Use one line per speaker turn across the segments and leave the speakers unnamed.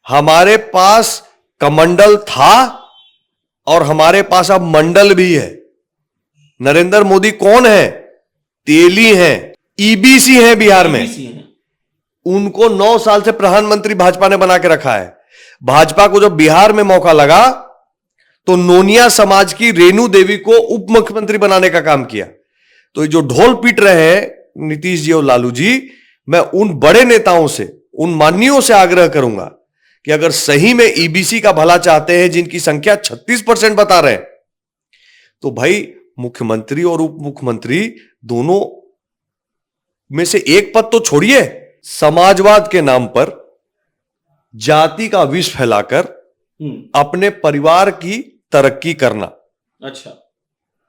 हमारे पास कमंडल था और हमारे पास अब मंडल भी है। नरेंद्र मोदी कौन है? तेली हैं, ईबीसी हैं बिहार में। उनको 9 साल से प्रधानमंत्री भाजपा ने बना के रखा है। भाजपा को जब बिहार में मौका लगा तो नोनिया समाज की रेणु देवी को उप मुख्यमंत्री बनाने का काम किया। तो ये जो ढोल पीट रहे हैं नीतीश जी और लालू जी, मैं उन बड़े नेताओं से, उन माननीयों से आग्रह करूंगा कि अगर सही में ईबीसी का भला चाहते हैं, जिनकी संख्या 36% बता रहे हैं, तो भाई मुख्यमंत्री और उप मुख्यमंत्री दोनों में से एक पद तो छोड़िए। समाजवाद के नाम पर जाति का विष फैलाकर अपने परिवार की तरक्की करना।
अच्छा,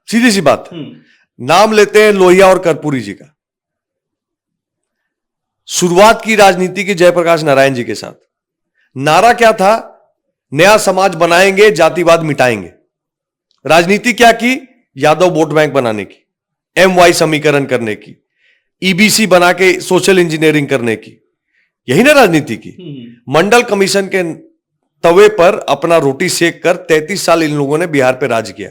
सीधी सी बात है। नाम लेते हैं लोहिया और कर्पूरी जी का। शुरुआत की राजनीति की जयप्रकाश नारायण जी के साथ। नारा क्या था? नया समाज बनाएंगे, जातिवाद मिटाएंगे। राजनीति क्या की? यादव वोट बैंक बनाने की, MY समीकरण करने की, ईबीसी बना के सोशल इंजीनियरिंग करने की। यही ना राजनीति की। मंडल कमीशन के तवे पर अपना रोटी सेक कर 33 साल इन लोगों ने बिहार पे राज किया।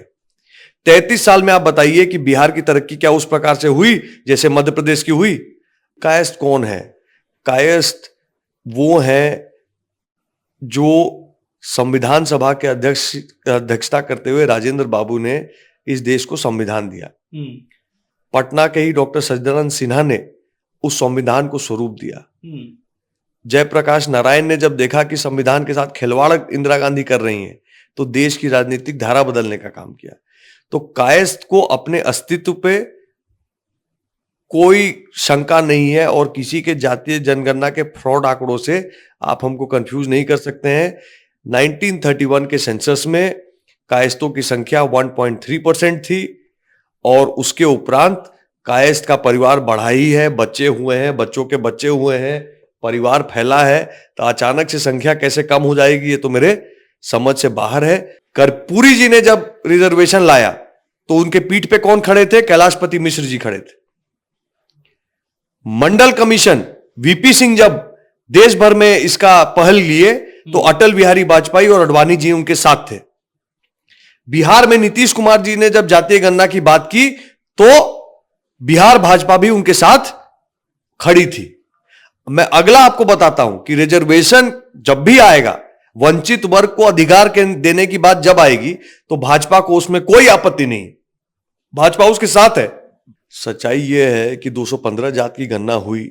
33 साल में आप बताइए कि बिहार की तरक्की क्या उस प्रकार से हुई जैसे मध्य प्रदेश की हुई? कायस्थ कौन है? कायस्थ वो है जो संविधान सभा के अध्यक्षता करते हुए राजेंद्र बाबू ने इस देश को संविधान दिया। पटना के ही डॉक्टर सज्जनानंद सिन्हा ने उस संविधान को स्वरूप दिया। जयप्रकाश नारायण ने जब देखा कि संविधान के साथ खिलवाड़ इंदिरा गांधी कर रही हैं, तो देश की राजनीतिक धारा बदलने का काम किया। तो कायस्थ को अपने अस्तित्व पे कोई शंका नहीं है और किसी के जातीय जनगणना के फ्रॉड आंकड़ों से आप हमको कंफ्यूज नहीं कर सकते हैं। 1931 के सेंसस में कायस्थों की संख्या 1.3% थी और उसके उपरांत कायस्थ का परिवार बढ़ा ही है, बच्चे हुए हैं, बच्चों के बच्चे हुए हैं, परिवार फैला है। तो अचानक से संख्या कैसे कम हो जाएगी, ये तो मेरे समझ से बाहर है। कर्पूरी जी ने जब रिजर्वेशन लाया तो उनके पीठ पे कौन खड़े थे? कैलाशपति मिश्र जी खड़े थे। मंडल कमीशन, वीपी सिंह जब देश भर में इसका पहल लिए तो अटल बिहारी वाजपेयी और अडवाणी जी उनके साथ थे। बिहार में नीतीश कुमार जी ने जब जातीय गणना की बात की तो बिहार भाजपा भी उनके साथ खड़ी थी। मैं अगला आपको बताता हूं कि रिजर्वेशन जब भी आएगा, वंचित वर्ग को अधिकार देने की बात जब आएगी, तो भाजपा को उसमें कोई आपत्ति नहीं, भाजपा उसके साथ है। सच्चाई यह है कि 215 जात की गणना हुई,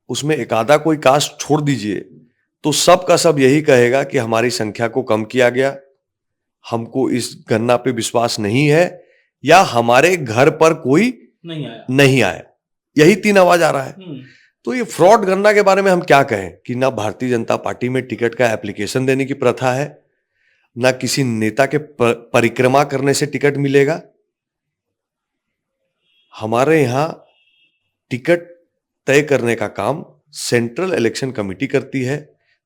उसमें एक आधा कोई कास्ट छोड़ दीजिए तो सब का सब यही कहेगा कि हमारी संख्या को कम किया गया, हमको इस गणना पे विश्वास नहीं है, या हमारे घर पर कोई नहीं आया। यही 3 आवाज आ रहा है। तो ये फ्रॉड गणना के बारे में हम क्या कहें कि ना भारतीय जनता पार्टी में टिकट का एप्लीकेशन देने की प्रथा है, ना किसी नेता के परिक्रमा करने से टिकट मिलेगा। हमारे यहां टिकट तय करने का काम सेंट्रल इलेक्शन कमेटी करती है,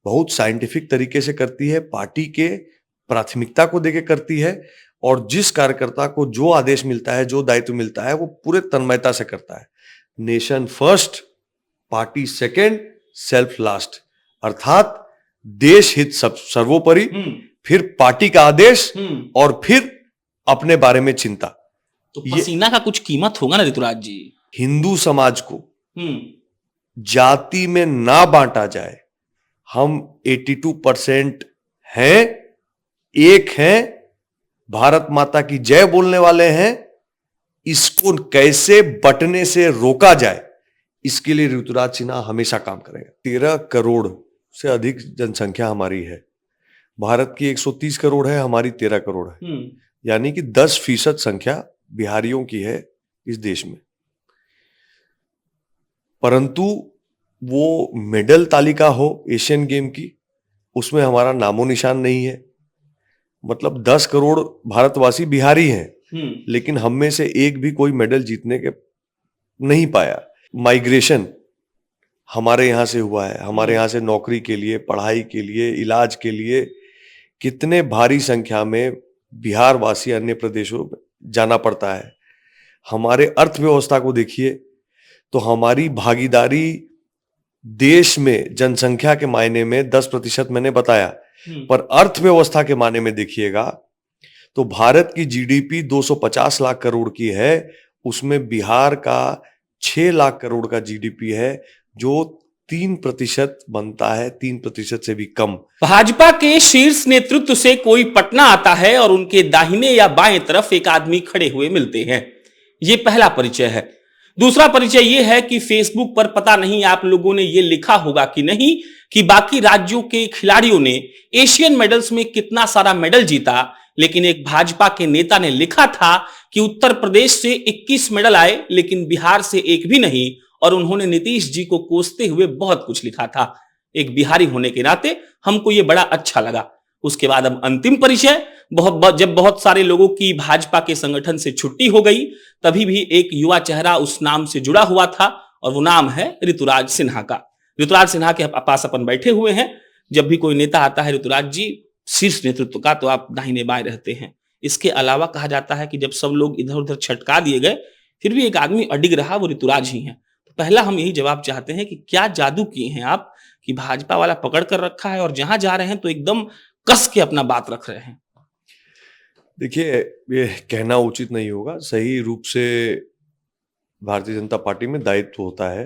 बहुत साइंटिफिक तरीके से करती है, पार्टी के प्राथमिकता को देके करती है, और जिस कार्यकर्ता को जो आदेश मिलता है, जो दायित्व मिलता है, वो पूरे तन्मयता से करता है। Nation first, party second, self last, अर्थात देश हित सर्वोपरि, फिर पार्टी का आदेश और फिर अपने बारे में चिंता।
तो पसीना का कुछ कीमत होगा ना ऋतुराज जी।
हिंदू समाज को जाति में ना बांटा जाए। हम 82% हैं, एक हैं, भारत माता की जय बोलने वाले हैं। इसको कैसे बंटने से रोका जाए, इसके लिए ऋतुराज सिन्हा हमेशा काम करेगा। 13 करोड़ से अधिक जनसंख्या हमारी है। भारत की 130 करोड़ है, हमारी 13 करोड़ है, यानी कि 10% संख्या बिहारियों की है इस देश में। परंतु वो मेडल तालिका हो एशियन गेम की, उसमें हमारा नामो निशान नहीं है। मतलब 10 करोड़ भारतवासी बिहारी हैं, लेकिन हम में से एक भी कोई मेडल जीतने के नहीं पाया। माइग्रेशन हमारे यहां से हुआ है, हमारे यहां से नौकरी के लिए, पढ़ाई के लिए, इलाज के लिए कितने भारी संख्या में बिहार वासी अन्य प्रदेशों में जाना पड़ता है। हमारे अर्थव्यवस्था को देखिए तो हमारी भागीदारी देश में जनसंख्या के मायने में 10% मैंने बताया,
हम्म,
पर अर्थव्यवस्था के मायने में देखिएगा तो भारत की जीडीपी 250 लाख करोड़ की है, उसमें बिहार का 6 लाख करोड़ का जीडीपी है, जो 3% बनता है, 3% से भी कम।
भाजपा के शीर्ष नेतृत्व से कोई पटना आता है और उनके दाहिने या बाएं तरफ एक आदमी खड़े हुए मिलते हैं। ये पहला परिचय है। दूसरा परिचय ये है कि फेसबुक पर पता नहीं आप लोगों ने ये लिखा होगा कि नहीं कि बाकी राज्यों के खिलाड़ियों ने एशियन मेडल्स में कितना सारा मेडल जीता, लेकिन एक भाजपा के नेता ने लिखा था कि उत्तर प्रदेश से 21 मेडल आए लेकिन बिहार से एक भी नहीं, और उन्होंने नीतीश जी को कोसते हुए बहुत कुछ लिखा था। एक बिहारी होने के नाते हमको ये बड़ा अच्छा लगा। उसके बाद अब अंतिम परिचय, जब बहुत सारे लोगों की भाजपा के संगठन से छुट्टी हो गई, तभी भी एक युवा चेहरा उस नाम से जुड़ा हुआ था, और वो नाम है ऋतुराज सिन्हा का। ऋतुराज सिन्हा के पास अपन बैठे हुए हैं। जब भी कोई नेता आता है ऋतुराज जी शीर्ष नेतृत्व का, तो आप दाहिने बाएं रहते हैं। इसके अलावा कहा जाता है कि जब सब लोग इधर उधर छटका दिए गए, फिर भी एक आदमी अडिग रहा, वो ऋतुराज ही है। तो पहला हम यही जवाब चाहते हैं कि क्या जादू किए हैं आप कि भाजपा वाला पकड़ कर रखा है और जहां जा रहे हैं तो एकदम कस के अपना बात रख रहे हैं।
देखिए, ये कहना उचित नहीं होगा। सही रूप से भारतीय जनता पार्टी में दायित्व होता है।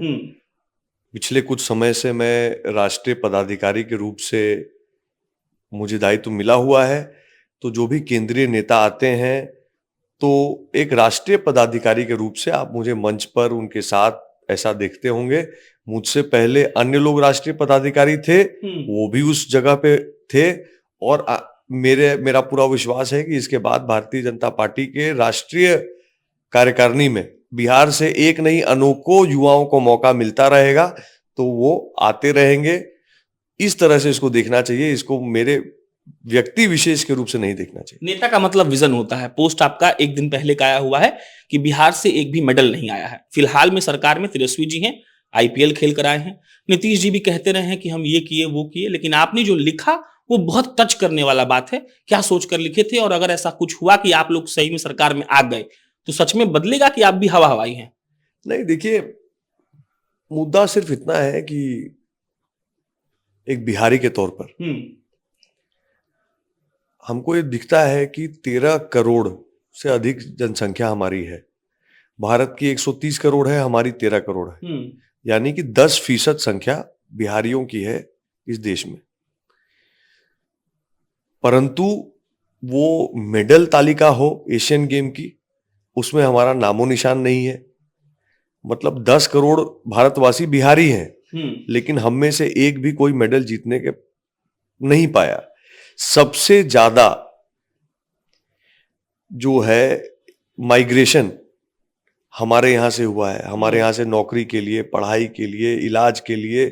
पिछले कुछ समय से मैं राष्ट्रीय पदाधिकारी के रूप से मुझे दायित्व मिला हुआ है, तो जो भी केंद्रीय नेता आते हैं, तो एक राष्ट्रीय पदाधिकारी के रूप से आप मुझे मंच पर उनके साथ ऐसा देखते होंगे। मुझसे पहले अन्य लोग राष्ट्रीय पदाधिकारी थे, वो भी उस जगह पे थे, और मेरा पूरा विश्वास है कि इसके बाद भारतीय जनता पार्टी के राष्ट्रीय कार्यकारिणी में बिहार से एक नहीं अनेकों युवाओं को मौका मिलता रहेगा, तो वो आते रहेंगे। इस तरह से इसको देखना चाहिए, इसको मेरे व्यक्ति विशेष के रूप से नहीं देखना चाहिए।
नेता का मतलब विजन होता है। पोस्ट आपका एक दिन पहले का आया हुआ है कि बिहार से एक भी मेडल नहीं आया है। फिलहाल में सरकार में तेजस्वी जी हैं, आईपीएल खेल कर आए हैं। नीतीश जी भी कहते रहे हैं कि हम ये किए वो किए, लेकिन आपने जो लिखा वो बहुत टच करने वाला बात है। क्या सोचकर लिखे थे, और अगर ऐसा कुछ हुआ कि आप लोग सही में सरकार में आ गए, तो सच में बदलेगा कि आप भी हवा हवाई हैं?
नहीं, देखिए, मुद्दा सिर्फ इतना है कि एक बिहारी के तौर पर हमको ये दिखता है कि 13 करोड़ से अधिक जनसंख्या हमारी है। भारत की 130 करोड़ है, हमारी 13 करोड़ है, यानी कि 10% संख्या बिहारियों की है इस देश में। परंतु वो मेडल तालिका हो एशियन गेम की, उसमें हमारा नामो निशान नहीं है। मतलब 10 करोड़ भारतवासी बिहारी हैं, लेकिन हम में से एक भी कोई मेडल जीतने के नहीं पाया। सबसे ज्यादा जो है माइग्रेशन हमारे यहां से हुआ है। हमारे यहां से नौकरी के लिए, पढ़ाई के लिए, इलाज के लिए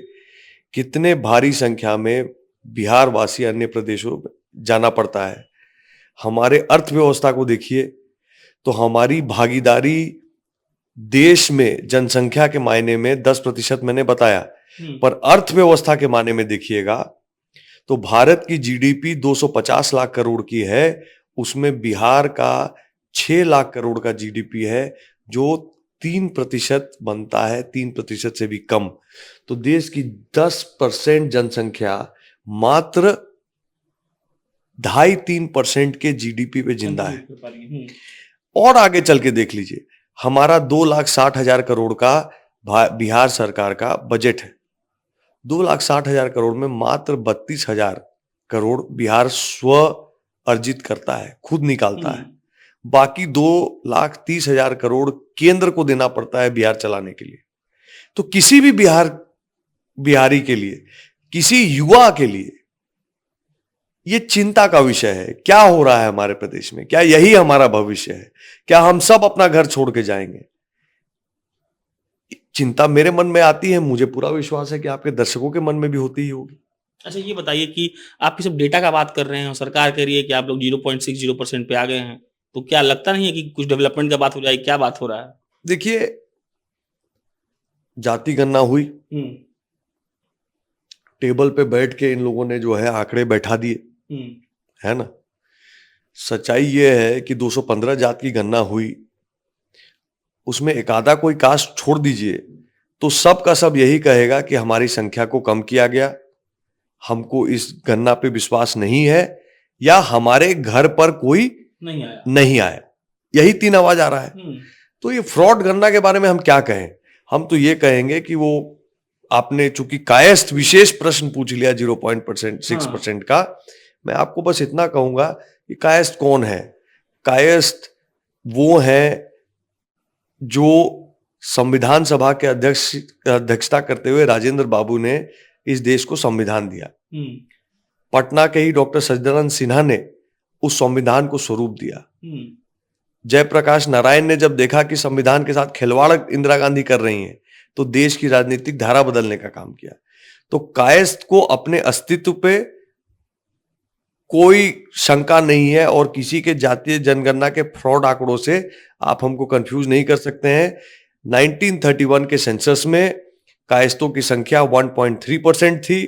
कितने भारी संख्या में बिहार वासी अन्य प्रदेशों में जाना पड़ता है। हमारे अर्थव्यवस्था को देखिए, तो हमारी भागीदारी देश में जनसंख्या के मायने में 10% मैंने बताया, पर अर्थव्यवस्था के मायने में देखिएगा तो भारत की जीडीपी 250 लाख करोड़ की है, उसमें बिहार का 6 लाख करोड़ का जीडीपी है, जो 3% बनता है, 3% से भी कम। तो देश की 10% जनसंख्या मात्र 2.5-3% के जीडीपी पे जिंदा है। और आगे चल के देख लीजिए, हमारा 2,60,000 करोड़ का बिहार सरकार का बजट है। 2,60,000 करोड़ में मात्र 32,000 करोड़ बिहार स्व अर्जित करता है, खुद निकालता है। बाकी 2,30,000 करोड़ केंद्र को देना पड़ता है बिहार चलाने के लिए। तो किसी भी बिहारी के लिए, किसी युवा के लिए ये चिंता का विषय है। क्या हो रहा है हमारे प्रदेश में? क्या यही हमारा भविष्य है? क्या हम सब अपना घर छोड़ के जाएंगे? चिंता मेरे मन में आती है, मुझे पूरा विश्वास है कि आपके दर्शकों के मन में भी होती ही होगी।
अच्छा, ये बताइए कि आप सिर्फ डेटा का बात कर रहे हैं और सरकार कह रही है कि आप लोग 0.60% पे आ गए हैं, तो क्या लगता नहीं है कि कुछ डेवलपमेंट का बात हो जाएगी? क्या बात हो रहा है?
देखिए, जाति गणना हुई, टेबल पे बैठ के इन लोगों ने जो है आंकड़े बैठा दिए, है ना। सच्चाई ये है कि 215 जात की गणना हुई, उसमें एक आधा कोई कास्ट छोड़ दीजिए, तो सब का सब यही कहेगा कि हमारी संख्या को कम किया गया, हमको इस गणना पे विश्वास नहीं है, या हमारे घर पर कोई नहीं आया। यही तीन आवाज आ रहा है। तो ये फ्रॉड गणना के बारे में हम क्या कहें? हम तो ये कहेंगे कि वो आपने चूंकि कायस्थ विशेष प्रश्न पूछ लिया 0.6% का, मैं आपको बस इतना कहूंगा कि कायस्थ कौन है? कायस्थ वो है जो संविधान सभा के अध्यक्षता करते हुए राजेंद्र बाबू ने इस देश को संविधान दिया। पटना के ही डॉक्टर सच्चिदानंद सिन्हा ने उस संविधान को स्वरूप दिया। जयप्रकाश नारायण ने जब देखा कि संविधान के साथ खिलवाड़ इंदिरा गांधी कर रही हैं, तो देश की राजनीतिक धारा बदलने का काम किया। तो कायस्थ को अपने अस्तित्व पे कोई शंका नहीं है, और किसी के जातीय जनगणना के फ्रॉड आंकड़ों से आप हमको कंफ्यूज नहीं कर सकते हैं। 1931 के सेंसस में कायस्थों की संख्या 1.3% थी,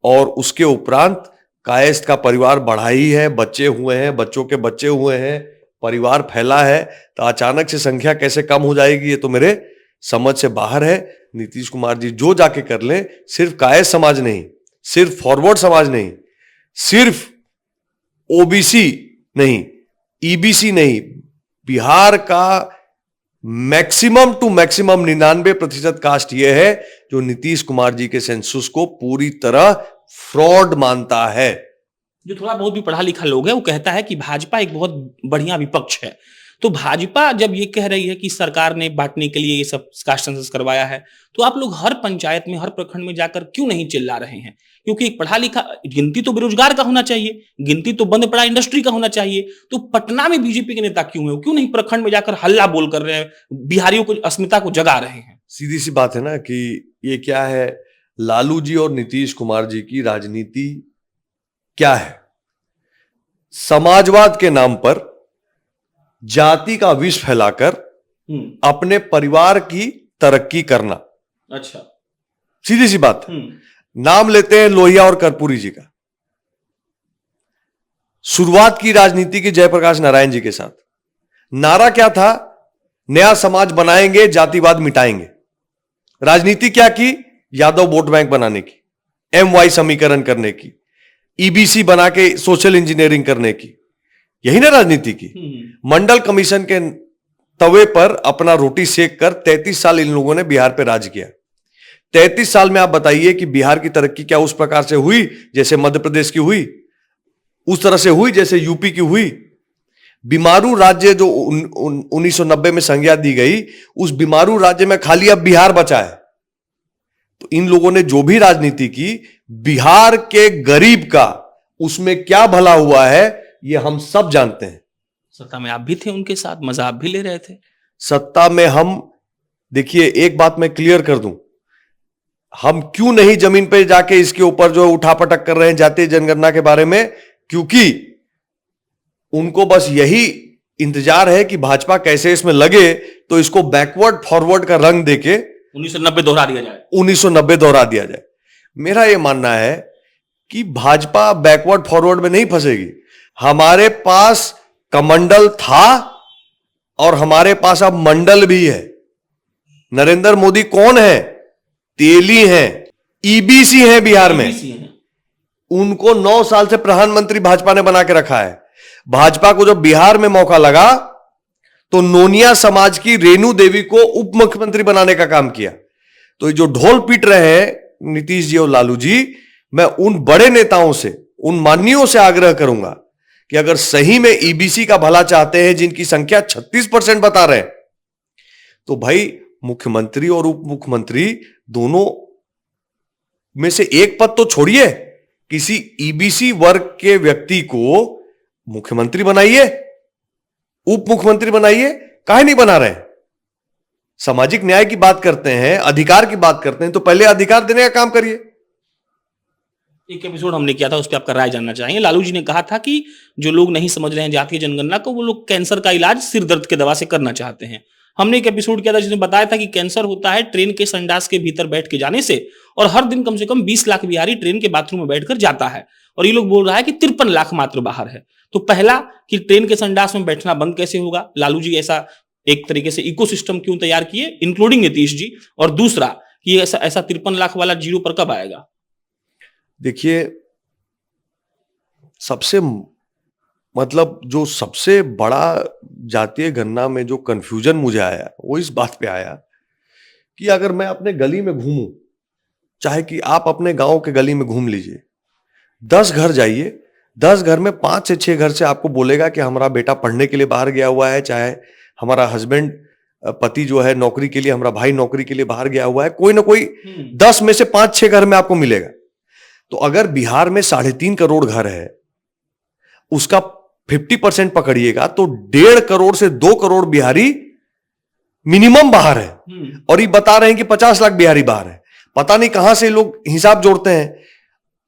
और उसके उपरांत कायस्थ का परिवार बढ़ा ही है, बच्चे हुए हैं, बच्चों के बच्चे हुए हैं, परिवार फैला है। तो अचानक से संख्या कैसे कम हो जाएगी, ये तो मेरे समझ से बाहर है। नीतीश कुमार जी जो जाके कर लें, सिर्फ कायस्थ समाज नहीं, सिर्फ फॉरवर्ड समाज नहीं, सिर्फ ओबीसी नहीं, ईबीसी नहीं, बिहार का मैक्सिमम टू मैक्सिमम 99% कास्ट यह है जो नीतीश कुमार जी के सेंसस को पूरी तरह फ्रॉड मानता है।
जो थोड़ा बहुत भी पढ़ा लिखा लोग है वो कहता है कि भाजपा एक बहुत बढ़िया विपक्ष है। तो भाजपा जब ये कह रही है कि सरकार ने बांटने के लिए ये सब कास्ट सेंसस करवाया है, तो आप लोग हर पंचायत में, हर प्रखंड में जाकर क्यों नहीं चिल्ला रहे हैं? क्योंकि एक पढ़ा लिखा, गिनती तो बेरोजगार का होना चाहिए, गिनती तो बंद पड़ा इंडस्ट्री का होना चाहिए। तो पटना में बीजेपी के नेता क्यों है? क्यों नहीं प्रखंड में जाकर हल्ला बोल कर रहे हैं, बिहारियों को अस्मिता को जगा रहे हैं?
सीधी सी बात है ना कि ये क्या है, लालू जी और नीतीश कुमार जी की राजनीति क्या है? समाजवाद के नाम पर जाति का विष फैलाकर अपने परिवार की तरक्की करना।
अच्छा,
सीधी सी बात है। नाम लेते हैं लोहिया और कर्पूरी जी का। शुरुआत की राजनीति की जयप्रकाश नारायण जी के साथ। नारा क्या था? नया समाज बनाएंगे, जातिवाद मिटाएंगे। राजनीति क्या की? यादव वोट बैंक बनाने की, MY समीकरण करने की, EBC बना के सोशल इंजीनियरिंग करने की। यही ना राजनीति की। मंडल कमीशन के तवे पर अपना रोटी सेक कर 33 साल इन लोगों ने बिहार पे राज किया। 33 साल में आप बताइए कि बिहार की तरक्की क्या उस प्रकार से हुई जैसे मध्य प्रदेश की हुई, उस तरह से हुई जैसे यूपी की हुई? बीमारू राज्य जो 1990 में संज्ञा दी गई, उस बीमारू राज्य में खाली अब बिहार बचा है। तो इन लोगों ने जो भी राजनीति की, बिहार के गरीब का उसमें क्या भला हुआ है ये हम सब जानते हैं।
सत्ता में आप भी थे उनके साथ, मजा आप भी ले रहे थे।
सत्ता में हम, देखिए एक बात मैं क्लियर कर दूं, हम क्यों नहीं जमीन पे जाके इसके ऊपर जो उठापटक कर रहे हैं जातीय जनगणना के बारे में? क्योंकि उनको बस यही इंतजार है कि भाजपा कैसे इसमें लगे तो इसको बैकवर्ड फॉरवर्ड का रंग देके
1990 दोहरा दिया जाए।
1990 दोहरा दिया जाए। मेरा यह मानना है कि भाजपा बैकवर्ड फॉरवर्ड में नहीं फंसेगी। हमारे पास कमंडल था और हमारे पास अब मंडल भी है। नरेंद्र मोदी कौन है? तेली हैं, EBC हैं बिहार में। उनको 9 साल से प्रधानमंत्री भाजपा ने बना के रखा है। भाजपा को जब बिहार में मौका लगा तो नोनिया समाज की रेणु देवी को उप मुख्यमंत्री बनाने का काम किया। तो जो ढोल पीट रहे हैं नीतीश जी और लालू जी, मैं उन बड़े नेताओं से, उन माननीयों से आग्रह करूंगा कि अगर सही में EBC का भला चाहते हैं, जिनकी संख्या 36% बता रहे हैं, तो भाई मुख्यमंत्री और उप मुख्यमंत्री दोनों में से एक पद तो छोड़िए, किसी EBC वर्ग के व्यक्ति को मुख्यमंत्री बनाइए, उप मुख्यमंत्री बनाइए। काहे नहीं बना रहे? सामाजिक न्याय की बात करते हैं, अधिकार की बात करते हैं, तो पहले अधिकार देने का काम करिए।
एक एपिसोड हमने किया था, उस पर आपका राय जानना चाहेंगे। लालू जी ने कहा था कि जो लोग नहीं समझ रहे हैं जातीय जनगणना को, वो लोग कैंसर का इलाज सिर दर्द के दवा से करना चाहते हैं। हमने एक एपिसोड किया था जिसमें बताया था कि कैंसर होता है ट्रेन के संडास के भीतर बैठ के जाने से, और हर दिन कम से कम 20 लाख बिहारी ट्रेन के बाथरूम में बैठकर जाता है, और ये लोग बोल रहा है कि 53 लाख मात्र बाहर है। तो पहला कि ट्रेन के संडास में बैठना बंद कैसे होगा? लालू जी ऐसा एक तरीके से इकोसिस्टम क्यों तैयार किए, इंक्लूडिंग नीतीश जी, और दूसरा कि ऐसा 53 लाख वाला जीरो पर कब आएगा?
देखिए, सबसे मतलब जो सबसे बड़ा जातीय गणना में जो कंफ्यूजन मुझे आया वो इस बात पे आया कि अगर मैं अपने गली में घूमूं, चाहे कि आप अपने गांव के गली में घूम लीजिए, 10 घर जाइए, 10 घर में 5 से 6 घर से आपको बोलेगा कि हमारा बेटा पढ़ने के लिए बाहर गया हुआ है, चाहे हमारा हस्बैंड पति जो है नौकरी के लिए, हमारा भाई नौकरी के लिए बाहर गया हुआ है, कोई ना कोई 10 में से 5-6 घर में आपको मिलेगा। तो अगर बिहार में 3.5 करोड़ घर है, उसका 50% पकड़िएगा तो 1.5 करोड़ से 2 करोड़ बिहारी मिनिमम बाहर है, और ये बता रहे हैं कि 50 लाख बिहारी बाहर है। पता नहीं कहां से लोग हिसाब जोड़ते हैं।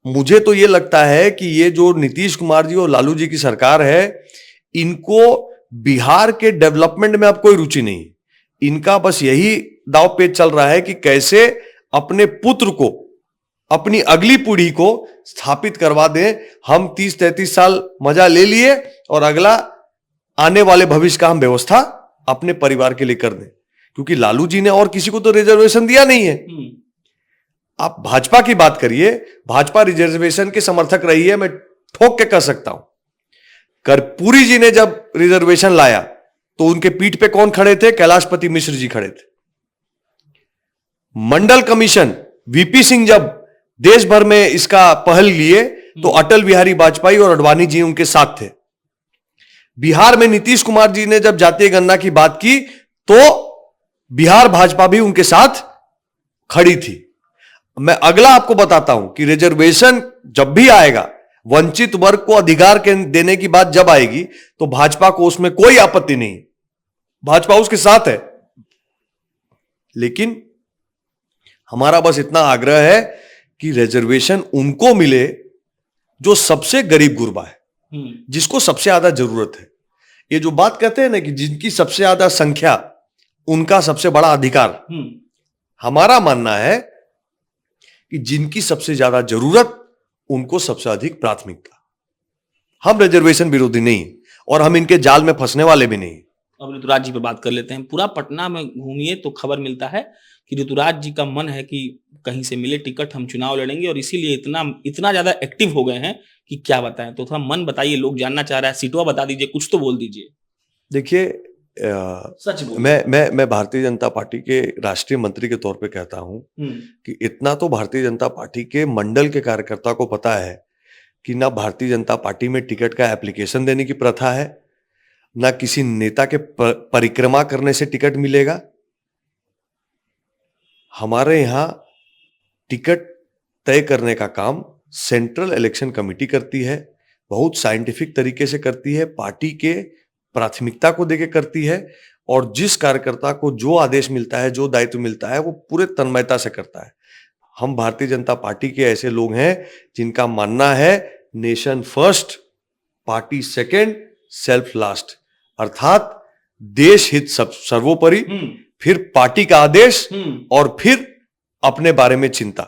मुझे तो ये लगता है कि ये जो नीतीश कुमार जी और लालू जी की सरकार है, इनको बिहार के डेवलपमेंट में अब कोई रुचि नहीं। इनका बस यही दाव पेच चल रहा है कि कैसे अपने पुत्र को, अपनी अगली पीढ़ी को स्थापित करवा दें। हम 30-33 साल मजा ले लिए और अगला आने वाले भविष्य का हम व्यवस्था अपने परिवार के लिए कर दें, क्योंकि लालू जी ने और किसी को तो रिजर्वेशन दिया नहीं है। आप भाजपा की बात करिए, भाजपा रिजर्वेशन के समर्थक रही है, मैं ठोक के कह सकता हूं। कर्पूरी जी ने जब रिजर्वेशन लाया तो उनके पीठ पे कौन खड़े थे? कैलाशपति मिश्र जी खड़े थे। मंडल कमीशन, वीपी सिंह जब देश भर में इसका पहल लिए तो अटल बिहारी वाजपेयी और अडवाणी जी उनके साथ थे। बिहार में नीतीश कुमार जी ने जब जातीय गणना की बात की तो बिहार भाजपा भी उनके साथ खड़ी थी। मैं अगला आपको बताता हूं कि रिजर्वेशन जब भी आएगा, वंचित वर्ग को अधिकार देने की बात जब आएगी तो भाजपा को उसमें कोई आपत्ति नहीं, भाजपा उसके साथ है। लेकिन हमारा बस इतना आग्रह है कि रिजर्वेशन उनको मिले जो सबसे गरीब गुरबा है, जिसको सबसे ज्यादा जरूरत है। ये जो बात कहते हैं ना कि जिनकी सबसे ज्यादा संख्या उनका सबसे बड़ा अधिकार, हमारा मानना है कि जिनकी सबसे ज्यादा जरूरत उनको सबसे अधिक प्राथमिकता। हम रिजर्वेशन विरोधी नहीं और हम इनके जाल में फंसने वाले भी नहीं।
अब ऋतुराज जी पे बात कर लेते हैं। पूरा पटना में घूमिए तो खबर मिलता है कि ऋतुराज जी का मन है कि कहीं से मिले टिकट, हम चुनाव लड़ेंगे, और इसीलिए इतना ज्यादा एक्टिव हो गए हैं कि क्या बताएं। तो थोड़ा मन बताइए, लोग जानना चाह रहा है, सीटवा बता दीजिए, कुछ तो बोल दीजिए।
देखिए,
सच बोलिए।
मैं भारतीय जनता पार्टी के राष्ट्रीय मंत्री के तौर पे कहता हूं कि इतना तो भारतीय जनता पार्टी के मंडल के कार्यकर्ता को पता है कि ना भारतीय जनता पार्टी में टिकट का एप्लीकेशन देने की प्रथा है, ना किसी नेता के परिक्रमा करने से टिकट मिलेगा। हमारे यहां टिकट तय करने का काम सेंट्रल इलेक्शन कमेटी करती है, बहुत साइंटिफिक तरीके से करती है, पार्टी के प्राथमिकता को देके करती है, और जिस कार्यकर्ता को जो आदेश मिलता है, जो दायित्व मिलता है, वो पूरे तन्मयता से करता है। हम भारतीय जनता पार्टी के ऐसे लोग हैं जिनका मानना है nation first, party second, self last, अर्थात देश हित सर्वोपरि, फिर पार्टी का आदेश, और फिर अपने बारे में चिंता।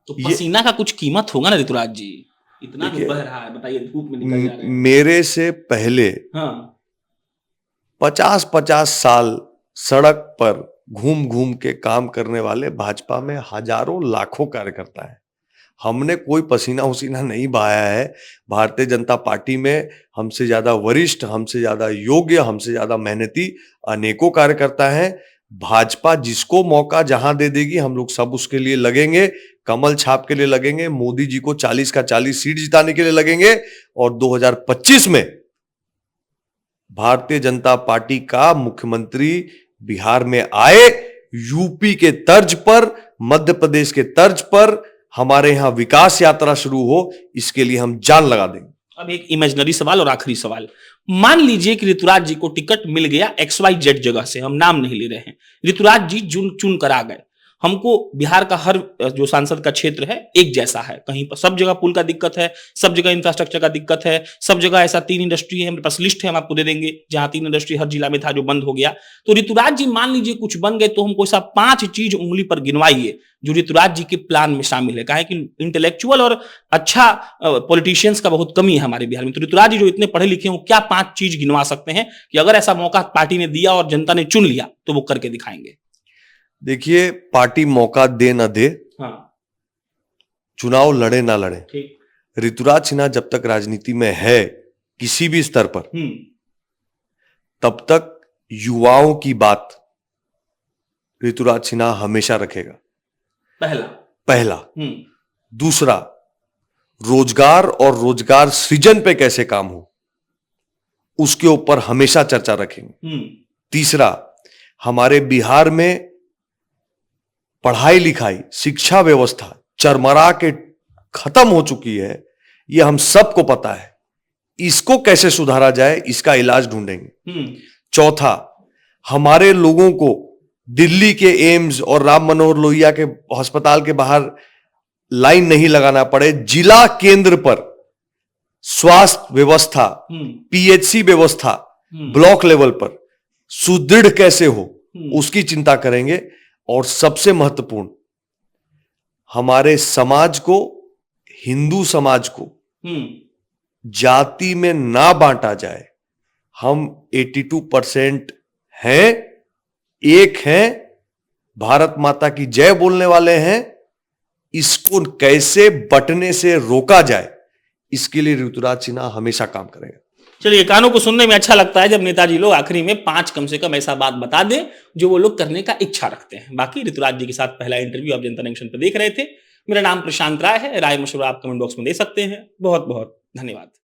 तो पसीना का कुछ कीमत होगा ना ऋतुराज जी? इतना जो बह रहा है, बताइए, धूप में निकल जा रहे हैं।
मेरे से पहले 50-50 साल सड़क पर घूम घूम के काम करने वाले भाजपा में हजारों लाखों कार्यकर्ता हैं। हमने कोई पसीना उसीना नहीं बहाया है। भारतीय जनता पार्टी में हमसे ज्यादा वरिष्ठ, हमसे ज्यादा योग्य, हमसे ज्यादा मेहनती अनेकों कार्यकर्ता हैं। भाजपा जिसको मौका जहां दे देगी, हम लोग सब उसके लिए लगेंगे, कमल छाप के लिए लगेंगे, मोदी जी को 40 का 40 सीट जिताने के लिए लगेंगे, और 2025 में भारतीय जनता पार्टी का मुख्यमंत्री बिहार में आए, यूपी के तर्ज पर, मध्य प्रदेश के तर्ज पर हमारे यहां विकास यात्रा शुरू हो, इसके लिए हम जान लगा देंगे।
अब एक इमेजिनरी सवाल और आखिरी सवाल, मान लीजिए कि ऋतुराज जी को टिकट मिल गया XYZ जगह से, हम नाम नहीं ले रहे हैं, ऋतुराज जी चुन कर आ गए, हमको बिहार का हर जो सांसद का क्षेत्र है एक जैसा है, कहीं पर सब जगह पुल का दिक्कत है, सब जगह इंफ्रास्ट्रक्चर का दिक्कत है, सब जगह ऐसा 3 इंडस्ट्री है, मेरे पास लिस्ट है, हम आपको दे देंगे जहां 3 इंडस्ट्री हर जिला में था जो बंद हो गया। तो ऋतुराज जी मान लीजिए कुछ बन गए तो हमको ऐसा 5 चीज उंगली पर गिनवाइए जो ऋतुराज जी के प्लान में शामिल है। कहा कि इंटेलेक्चुअल और अच्छा पॉलिटिशियंस का बहुत कमी है हमारे बिहार में, तो ऋतुराज जी जो इतने पढ़े लिखे हैं वो क्या 5 चीज गिनवा सकते हैं कि अगर ऐसा मौका पार्टी ने दिया और जनता ने चुन लिया तो वो करके दिखाएंगे?
देखिए, पार्टी मौका दे ना दे,
हाँ,
चुनाव लड़े ना लड़े,
ठीक।
ऋतुराज सिन्हा जब तक राजनीति में है किसी भी स्तर पर, तब तक युवाओं की बात ऋतुराज सिन्हा हमेशा रखेगा। पहला। दूसरा, रोजगार और रोजगार सृजन पे कैसे काम हो उसके ऊपर हमेशा चर्चा रखेंगे। तीसरा, हमारे बिहार में पढ़ाई लिखाई शिक्षा व्यवस्था चरमरा के खत्म हो चुकी है, यह हम सबको पता है, इसको कैसे सुधारा जाए इसका इलाज ढूंढेंगे। चौथा, हमारे लोगों को दिल्ली के एम्स और राम मनोहर लोहिया के अस्पताल के बाहर लाइन नहीं लगाना पड़े, जिला केंद्र पर स्वास्थ्य व्यवस्था, पीएचसी व्यवस्था ब्लॉक लेवल पर सुदृढ़ कैसे हो उसकी चिंता करेंगे। और सबसे महत्वपूर्ण, हमारे समाज को, हिंदू समाज को जाति में ना बांटा जाए। हम 82% हैं, एक हैं, भारत माता की जय बोलने वाले हैं, इसको कैसे बंटने से रोका जाए इसके लिए ऋतुराज सिन्हा हमेशा काम करेगा।
चलिए, कानों को सुनने में अच्छा लगता है जब नेताजी लोग आखिरी में 5 कम से कम ऐसा बात बता दें जो वो लोग करने का इच्छा रखते हैं। बाकी ऋतुराज जी के साथ पहला इंटरव्यू आप जनता जंक्शन पर देख रहे थे। मेरा नाम प्रशांत राय है। राय मशवरा आप कमेंट बॉक्स में दे सकते हैं। बहुत बहुत धन्यवाद।